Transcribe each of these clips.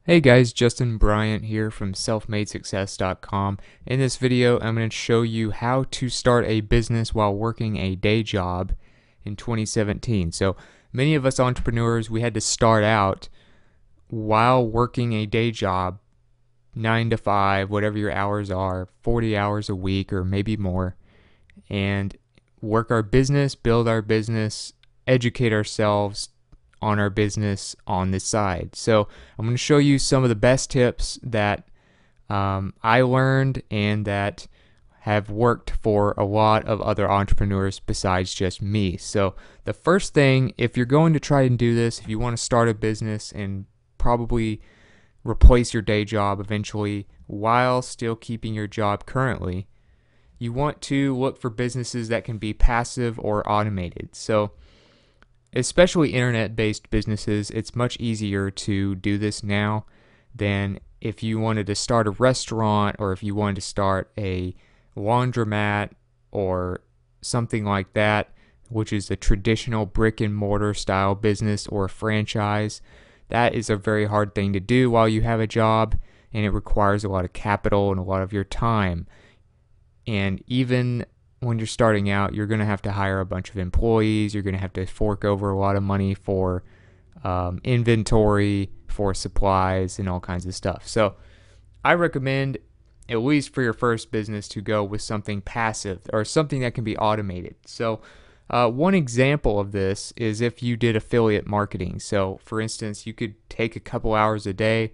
Hey guys, Justin Bryant here from selfmadesuccess.com. In this video, I'm going to show you how to start a business while working a day job in 2017. So many of us entrepreneurs, we had to start out while working a day job, 9 to 5, whatever your hours are, 40 hours a week or maybe more, and work our business, build our business, educate ourselves on our business on this side. So I'm going to show you some of the best tips that I learned and that have worked for a lot of other entrepreneurs besides just me. So the first thing, if you're going to try and do this, if you want to start a business and probably replace your day job eventually while still keeping your job currently, you want to look for businesses that can be passive or automated. So especially internet-based businesses, it's much easier to do this now than if you wanted to start a restaurant or if you wanted to start a laundromat or something like that, which is a traditional brick and mortar style business or a franchise. That is a very hard thing to do while you have a job, and it requires a lot of capital and a lot of your time. And even when you're starting out, you're going to have to hire a bunch of employees. You're going to have to fork over a lot of money for inventory, for supplies, and all kinds of stuff. So I recommend, at least for your first business, to go with something passive or something that can be automated. So one example of this is if you did affiliate marketing. So for instance, you could take a couple hours a day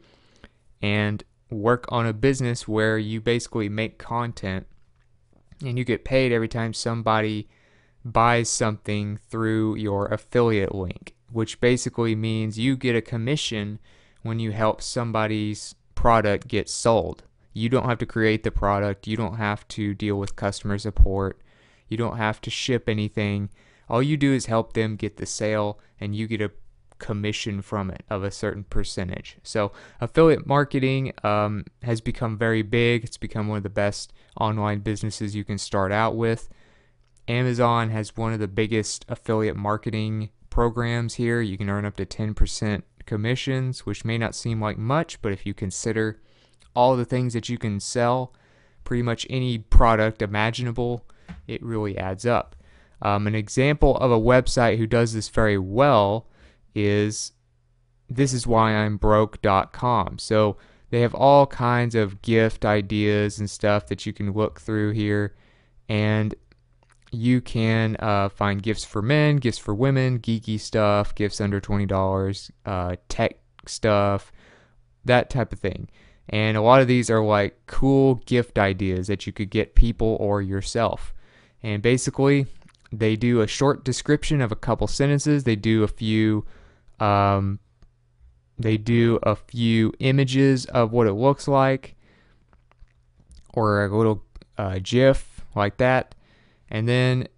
and work on a business where you basically make content and you get paid every time somebody buys something through your affiliate link, which basically means you get a commission when you help somebody's product get sold. You don't have to create the product. You don't have to deal with customer support. You don't have to ship anything. All you do is help them get the sale, and you get a commission from it of a certain percentage. So affiliate marketing has become very big. It's become one of the best online businesses you can start out with. Amazon has one of the biggest affiliate marketing programs here. You can earn up to 10% commissions, which may not seem like much, but if you consider all the things that you can sell, pretty much any product imaginable, it really adds up. An example of a website who does this very well is thisiswhyI'mbroke.com. So they have all kinds of gift ideas and stuff that you can look through here, and you can find gifts for men, gifts for women, geeky stuff, gifts under $20, tech stuff, that type of thing. And a lot of these are like cool gift ideas that you could get people or yourself. And basically, they do a short description of a couple sentences. They do a few images of what it looks like, or a little GIF like that, and then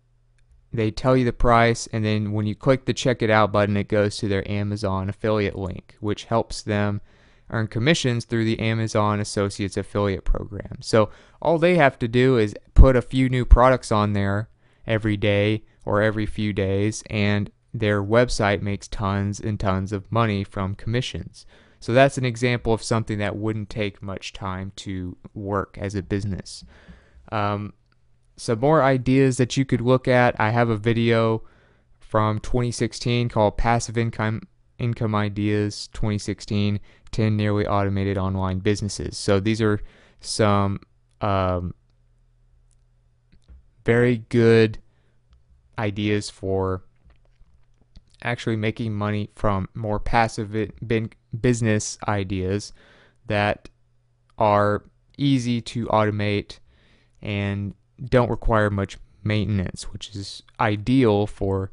they tell you the price, and then when you click the check it out button, it goes to their Amazon affiliate link, which helps them earn commissions through the Amazon Associates affiliate program. So all they have to do is put a few new products on there every day or every few days, and their website makes tons and tons of money from commissions. So that's an example of something that wouldn't take much time to work as a business. Some more ideas that you could look at. I have a video from 2016 called Passive Income Ideas 2016, 10 Nearly Automated Online Businesses. So these are some very good ideas for actually making money from more passive business ideas that are easy to automate and don't require much maintenance, which is ideal for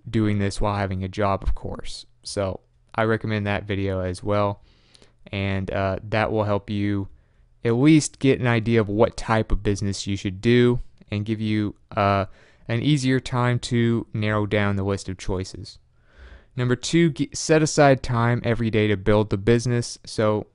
doing this while having a job, of course. So I recommend that video as well, and that will help you at least get an idea of what type of business you should do and give you an easier time to narrow down the list of choices. Number 2, set aside time every day to build the business. So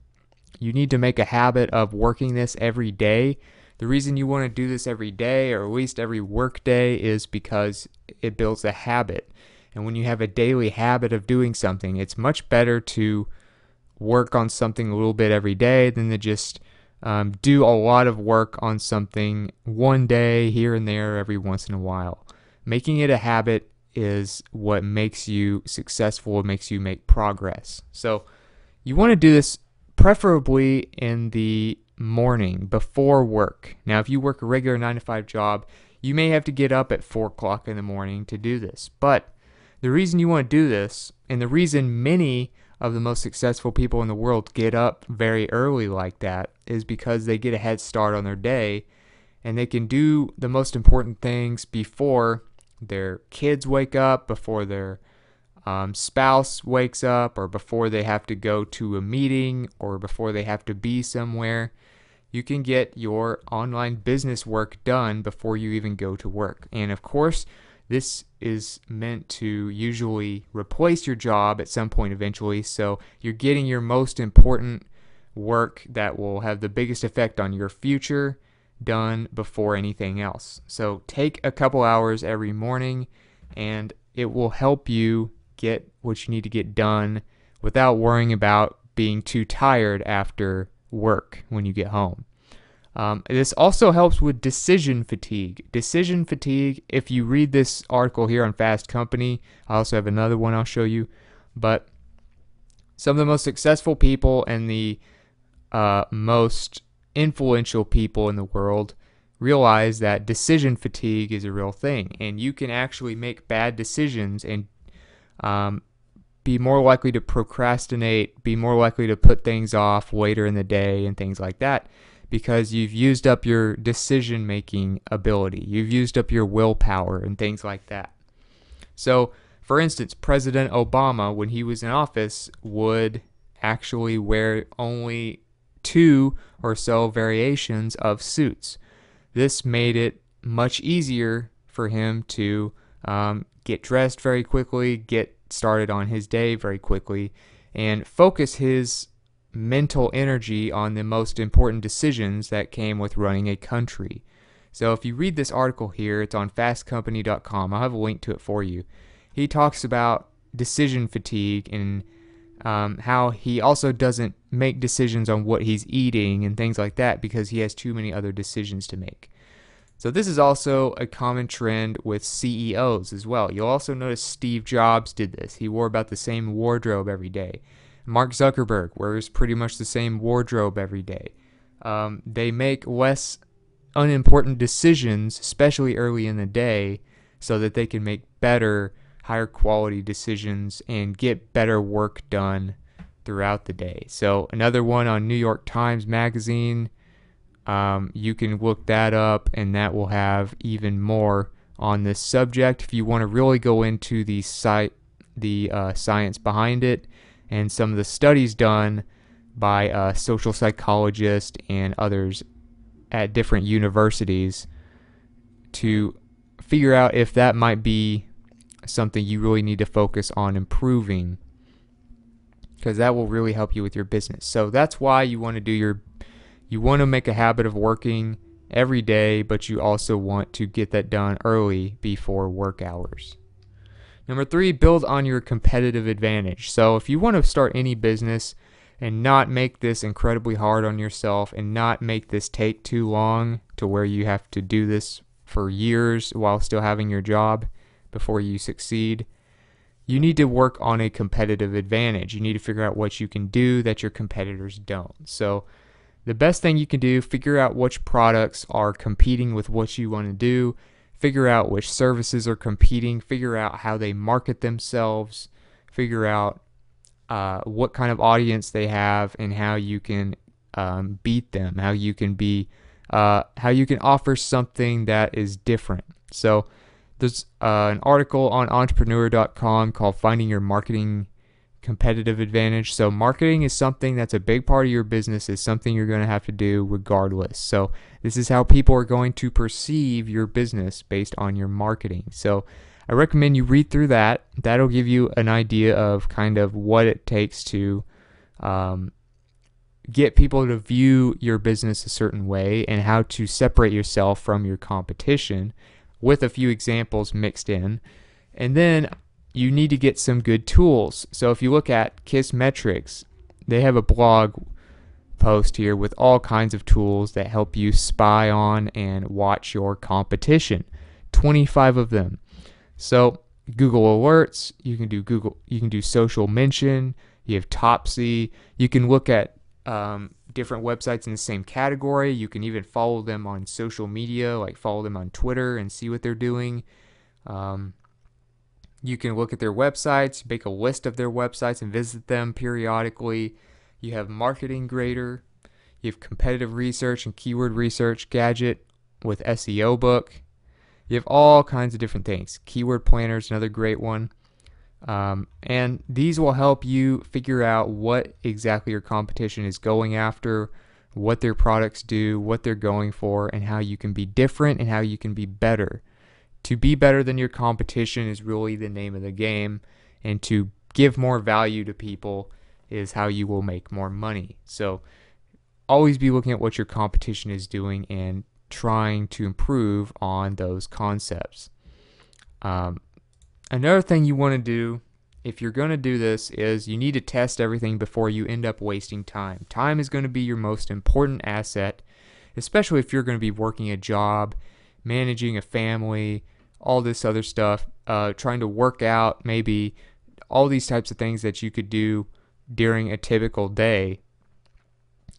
you need to make a habit of working this every day. The reason you want to do this every day, or at least every work day, is because it builds a habit. And when you have a daily habit of doing something, it's much better to work on something a little bit every day than to just do a lot of work on something one day here and there every once in a while. Making it a habit is what makes you successful, it makes you make progress. So you want to do this preferably in the morning before work. Now, if you work a regular 9 to 5 job, you may have to get up at 4 o'clock in the morning to do this. But the reason you want to do this, and the reason many of the most successful people in the world get up very early like that, is because they get a head start on their day and they can do the most important things before their kids wake up, before their spouse wakes up, or before they have to go to a meeting, or before they have to be somewhere. You can get your online business work done before you even go to work. And of course, this is meant to usually replace your job at some point eventually, so you're getting your most important work that will have the biggest effect on your future done before anything else. So take a couple hours every morning, and it will help you get what you need to get done without worrying about being too tired after work when you get home. This also helps with decision fatigue. Decision fatigue, if you read this article here on Fast Company, I also have another one I'll show you, but some of the most successful people and the most influential people in the world realize that decision fatigue is a real thing, and you can actually make bad decisions and be more likely to procrastinate, be more likely to put things off later in the day and things like that, because you've used up your decision-making ability. You've used up your willpower and things like that. So, for instance, President Obama, when he was in office, would actually wear only 2 or so variations of suits. This made it much easier for him to get dressed very quickly, get started on his day very quickly, and focus his mental energy on the most important decisions that came with running a country. So if you read this article here, it's on fastcompany.com. I'll have a link to it for you. He talks about decision fatigue and how he also doesn't make decisions on what he's eating and things like that because he has too many other decisions to make. So this is also a common trend with CEOs as well. You'll also notice Steve Jobs did this. He wore about the same wardrobe every day. Mark Zuckerberg wears pretty much the same wardrobe every day. They make less unimportant decisions, especially early in the day, so that they can make better, higher quality decisions and get better work done throughout the day. So another one on New York Times Magazine, you can look that up, and that will have even more on this subject if you want to really go into the science behind it and some of the studies done by social psychologists and others at different universities to figure out if that might be something you really need to focus on improving, because that will really help you with your business. So that's why you want to make a habit of working every day, but you also want to get that done early before work hours. Number 3, build on your competitive advantage. So if you want to start any business and not make this incredibly hard on yourself and not make this take too long to where you have to do this for years while still having your job before you succeed, you need to work on a competitive advantage. You need to figure out what you can do that your competitors don't. So the best thing you can do, figure out which products are competing with what you want to do, figure out which services are competing, figure out how they market themselves, figure out what kind of audience they have and how you can beat them, how you can offer something that is different. So there's an article on entrepreneur.com called Finding Your Marketing Competitive Advantage. So marketing is something that's a big part of your business, is something you're going to have to do regardless. So this is how people are going to perceive your business based on your marketing. So I recommend you read through that. That'll give you an idea of kind of what it takes to get people to view your business a certain way and how to separate yourself from your competition, with a few examples mixed in. And then you need to get some good tools. So if you look at Kissmetrics, they have a blog post here with all kinds of tools that help you spy on and watch your competition. 25 of them. So Google Alerts, you can do social mention, you have Topsy, you can look at different websites in the same category. You can even follow them on social media, like follow them on Twitter and see what they're doing. You can look at their websites, make a list of their websites and visit them periodically. You have Marketing Grader, you have Competitive Research and Keyword Research Gadget with SEO Book. You have all kinds of different things. Keyword Planner is another great one. And these will help you figure out what exactly your competition is going after, what their products do, what they're going for, and how you can be different and how you can be better. To be better than your competition is really the name of the game, and to give more value to people is how you will make more money. So always be looking at what your competition is doing and trying to improve on those concepts. Another thing you want to do if you're going to do this is you need to test everything before you end up wasting time. Time is going to be your most important asset, especially if you're going to be working a job, managing a family, all this other stuff, trying to work out, maybe all these types of things that you could do during a typical day.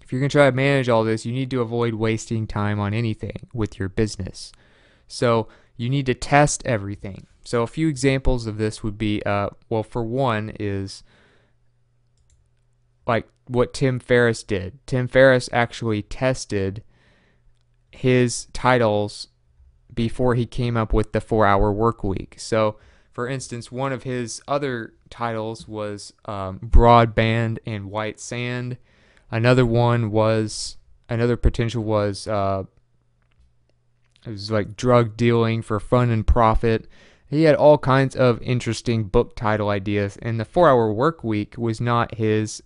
If you're going to try to manage all this, you need to avoid wasting time on anything with your business. So you need to test everything. So a few examples of this would be, well, for one is like what Tim Ferriss did. Tim Ferriss actually tested his titles before he came up with the 4-hour work week. So, for instance, one of his other titles was Broadband and White Sand. Another potential was it was like Drug Dealing for Fun and Profit. He had all kinds of interesting book title ideas, and the 4-hour work week was not his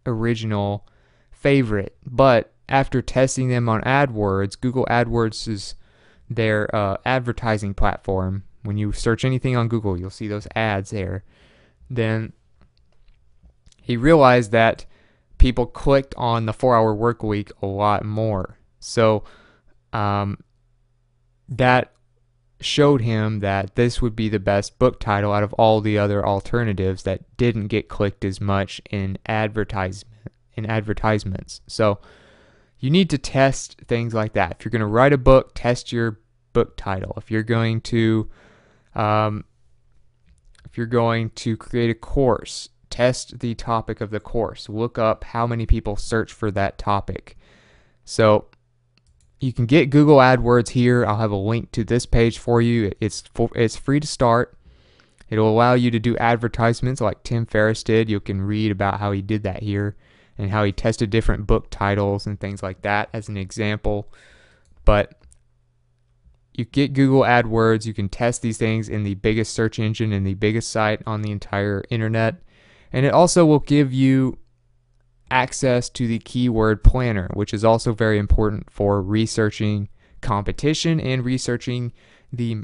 original favorite. But after testing them on AdWords, Google AdWords is their advertising platform. When you search anything on Google, you'll see those ads there. Then he realized that people clicked on the 4-hour work week a lot more. So that showed him that this would be the best book title out of all the other alternatives that didn't get clicked as much in advertisements. So you need to test things like that. If you're going to write a book, test your book title. If you're going to create a course, test the topic of the course. Look up how many people search for that topic. So you can get Google AdWords here. I'll have a link to this page for you. It's free to start. It'll allow you to do advertisements like Tim Ferriss did. You can read about how he did that here and how he tested different book titles and things like that as an example. But you get Google AdWords. You can test these things in the biggest search engine and the biggest site on the entire internet. And it also will give you access to the keyword planner, which is also very important for researching competition and researching the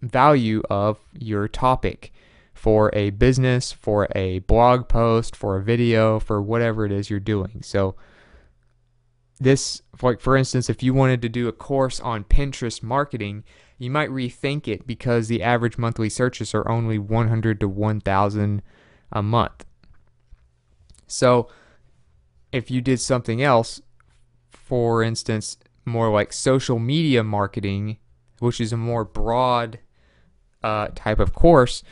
value of your topic for a business, for a blog post, for a video, for whatever it is you're doing. So this, like for instance, if you wanted to do a course on Pinterest marketing, you might rethink it because the average monthly searches are only 100 to 1,000 a month. So if you did something else, for instance, more like social media marketing, which is a more broad type of course,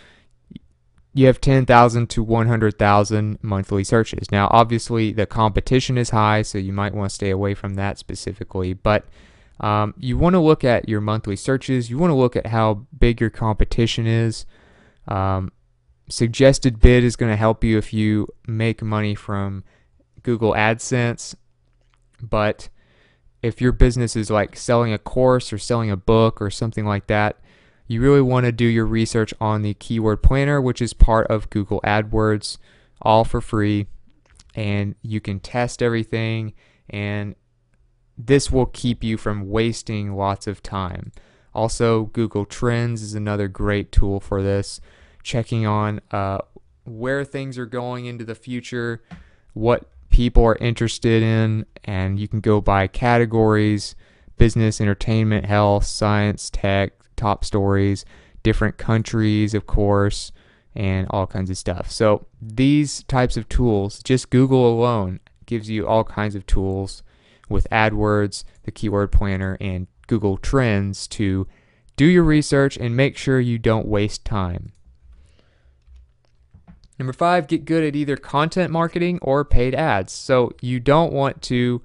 you have 10,000 to 100,000 monthly searches. Now, obviously, the competition is high, so you might want to stay away from that specifically. But you want to look at your monthly searches. You want to look at how big your competition is. Suggested bid is going to help you if you make money from Google AdSense. But if your business is like selling a course or selling a book or something like that, you really want to do your research on the keyword planner, which is part of Google AdWords, all for free. And you can test everything, and this will keep you from wasting lots of time. Also, Google Trends is another great tool for this, checking on where things are going into the future, what people are interested in, and you can go by categories: business, entertainment, health, science, tech, top stories, different countries, of course, and all kinds of stuff. So these types of tools, just Google alone gives you all kinds of tools with AdWords, the keyword planner, and Google Trends to do your research and make sure you don't waste time. Number 5, get good at either content marketing or paid ads. So you don't want to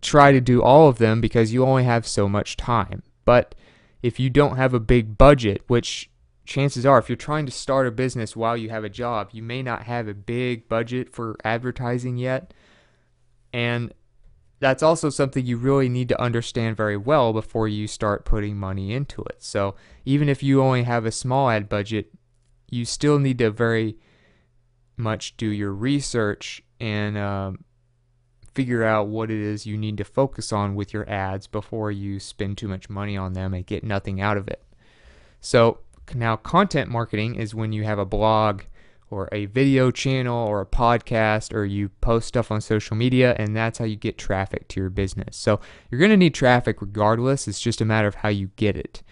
try to do all of them because you only have so much time. But if you don't have a big budget, which chances are if you're trying to start a business while you have a job, you may not have a big budget for advertising yet. And that's also something you really need to understand very well before you start putting money into it. So even if you only have a small ad budget, you still need to very much do your research and figure out what it is you need to focus on with your ads before you spend too much money on them and get nothing out of it. So now content marketing is when you have a blog or a video channel or a podcast, or you post stuff on social media, and that's how you get traffic to your business. So you're going to need traffic regardless. It's just a matter of how you get it.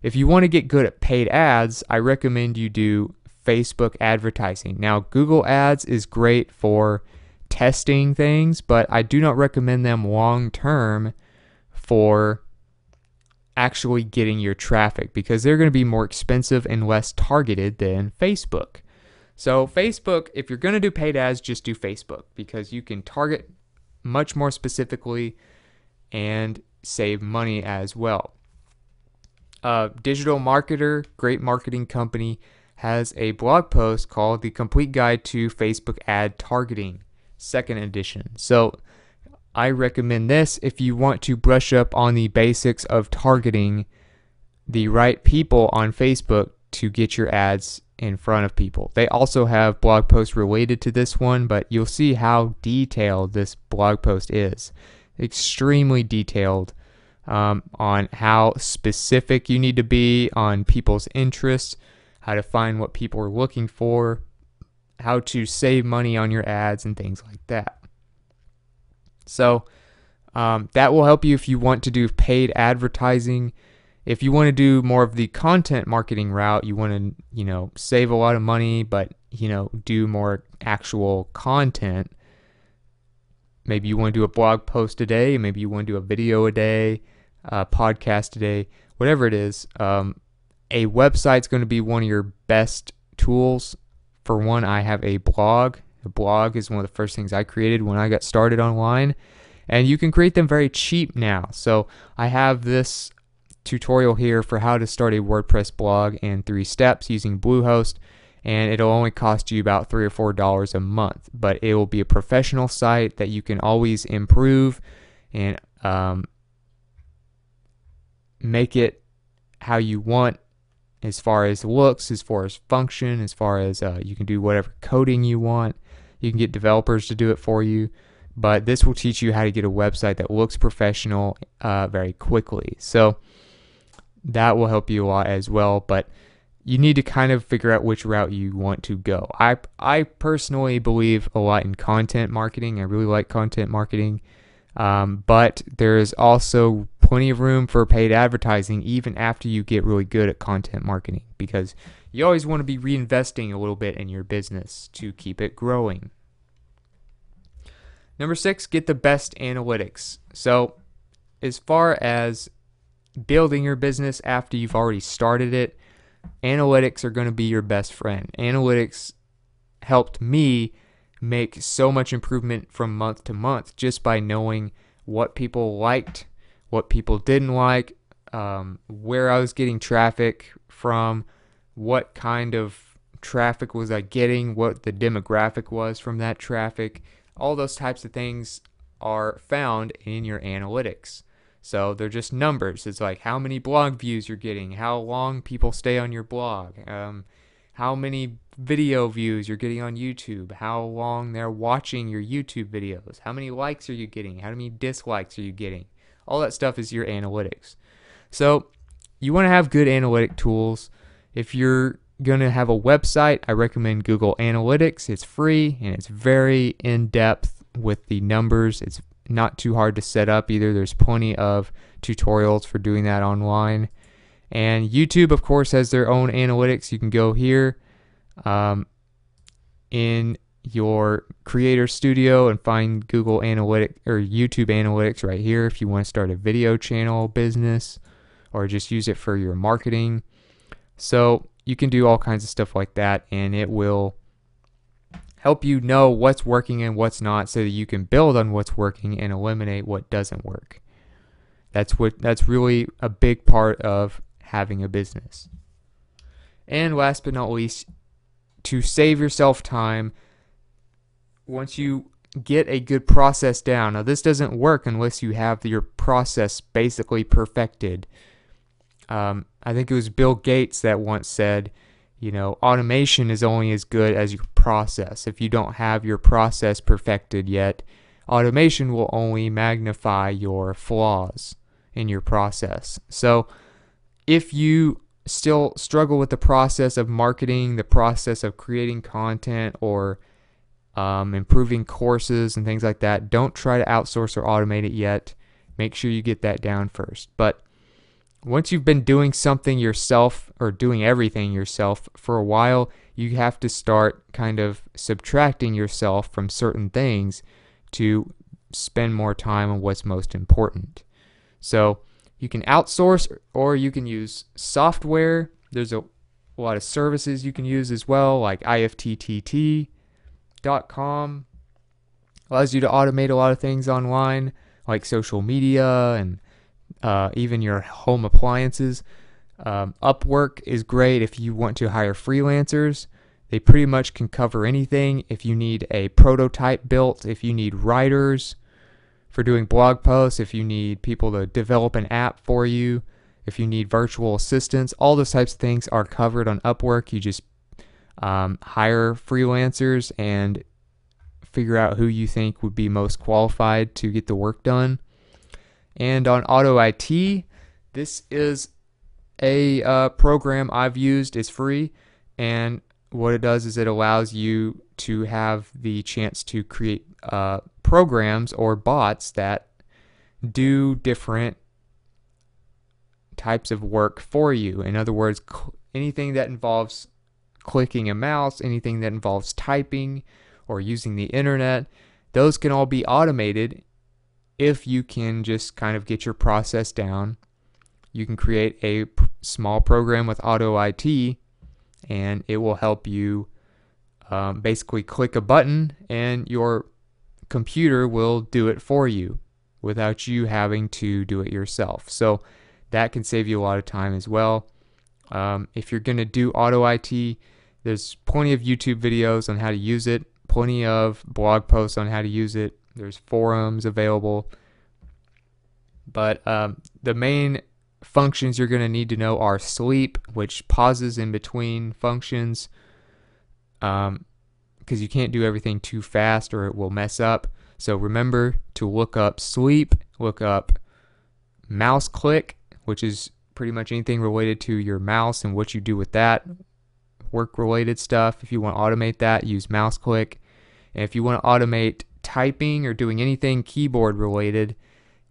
If you want to get good at paid ads, I recommend you do Facebook advertising. Now, Google Ads is great for testing things, but I do not recommend them long term for actually getting your traffic because they're going to be more expensive and less targeted than Facebook. So Facebook, if you're going to do paid ads, just do Facebook because you can target much more specifically and save money as well. Digital Marketer, great marketing company, has a blog post called The Complete Guide to Facebook Ad Targeting, 2nd edition. So I recommend this if you want to brush up on the basics of targeting the right people on Facebook to get your ads in front of people. They also have blog posts related to this one, but you'll see how detailed this blog post is. Extremely detailed on how specific you need to be on people's interests, how to find what people are looking for, how to save money on your ads, and things like that. So that will help you if you want to do paid advertising. If you want to do more of the content marketing route, you want to, save a lot of money, but, do more actual content. Maybe you want to do a blog post a day. Maybe you want to do a video a day, a podcast a day, whatever it is. A website's going to be one of your best tools. For one, I have a blog. A blog is one of the first things I created when I got started online. And you can create them very cheap now. So I have this tutorial here for how to start a WordPress blog in 3 steps using Bluehost. And it'll only cost you about $3 or $4 a month. But it will be a professional site that you can always improve and make it how you want, as far as looks, as far as function, as far as you can do whatever coding you want. You can get developers to do it for you, but this will teach you how to get a website that looks professional very quickly. So that will help you a lot as well, but you need to kind of figure out which route you want to go. I personally believe a lot in content marketing. I really like content marketing, but there is also plenty of room for paid advertising even after you get really good at content marketing, because you always want to be reinvesting a little bit in your business to keep it growing. Number 6, get the best analytics. So as far as building your business after you've already started it, analytics are going to be your best friend. Analytics helped me make so much improvement from month to month just by knowing what people liked, what people didn't like, where I was getting traffic from, what kind of traffic was I getting, what the demographic was from that traffic. All those types of things are found in your analytics. So they're just numbers. It's like how many blog views you're getting, how long people stay on your blog, how many video views you're getting on YouTube, how long they're watching your YouTube videos, how many likes are you getting, how many dislikes are you getting. All that stuff is your analytics. So you want to have good analytic tools. If you're going to have a website, I recommend Google Analytics. It's free and it's very in-depth with the numbers. It's not too hard to set up either. There's plenty of tutorials for doing that online. And YouTube, of course, has their own analytics. You can go here in your Creator Studio and find Google Analytics or YouTube Analytics right here if you want to start a video channel business or just use it for your marketing. So you can do all kinds of stuff like that, and it will help you know what's working and what's not so that you can build on what's working and eliminate what doesn't work. That's really a big part of having a business. And last but not least, to save yourself time, once you get a good process down, now this doesn't work unless you have your process basically perfected. I think it was Bill Gates that once said, automation is only as good as your process. If you don't have your process perfected yet, automation will only magnify your flaws in your process. So if you still struggle with the process of marketing, the process of creating content, or improving courses and things like that, don't try to outsource or automate it yet. Make sure you get that down first. But once you've been doing something yourself or doing everything yourself for a while, you have to start kind of subtracting yourself from certain things to spend more time on what's most important. So you can outsource or you can use software. There's a lot of services you can use as well, like ifttt.com. Allows you to automate a lot of things online, like social media and even your home appliances. Upwork is great if you want to hire freelancers. They pretty much can cover anything. If you need a prototype built, if you need writers for doing blog posts, if you need people to develop an app for you, if you need virtual assistants, all those types of things are covered on Upwork. You just hire freelancers and figure out who you think would be most qualified to get the work done. And on AutoIT, this is a program I've used. It's free, and what it does is it allows you to have the chance to create programs or bots that do different types of work for you. In other words, anything that involves clicking a mouse, anything that involves typing or using the internet, those can all be automated if you can just kind of get your process down. You can create a small program with AutoIT, and it will help you basically click a button and your computer will do it for you without you having to do it yourself. So that can save you a lot of time as well. If you're going to do AutoIT, there's plenty of YouTube videos on how to use it, plenty of blog posts on how to use it. There's forums available. But the main functions you're going to need to know are sleep, which pauses in between functions, because you can't do everything too fast or it will mess up. So remember to look up sleep, look up mouse click, which is pretty much anything related to your mouse and what you do with that, work-related stuff. If you want to automate that, use mouse click. And if you want to automate typing or doing anything keyboard related,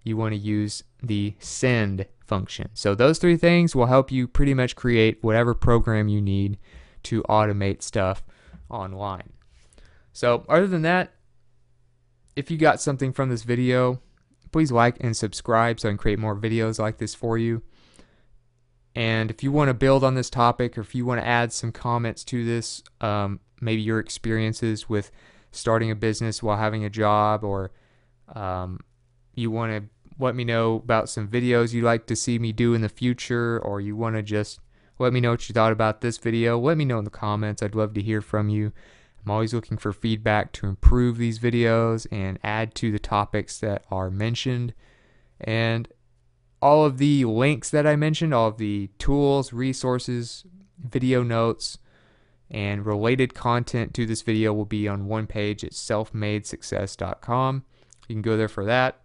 you want to use the send function. So those three things will help you pretty much create whatever program you need to automate stuff online. So other than that, if you got something from this video, please like and subscribe so I can create more videos like this for you. And if you want to build on this topic, or if you want to add some comments to this, maybe your experiences with starting a business while having a job, or you want to let me know about some videos you'd like to see me do in the future, or you want to just let me know what you thought about this video, let me know in the comments. I'd love to hear from you. I'm always looking for feedback to improve these videos and add to the topics that are mentioned. And all of the links that I mentioned, all of the tools, resources, video notes, and related content to this video will be on one page at selfmadesuccess.com. You can go there for that.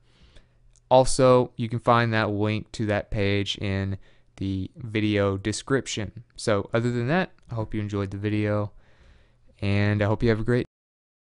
Also, you can find that link to that page in the video description. So other than that, I hope you enjoyed the video, and I hope you have a great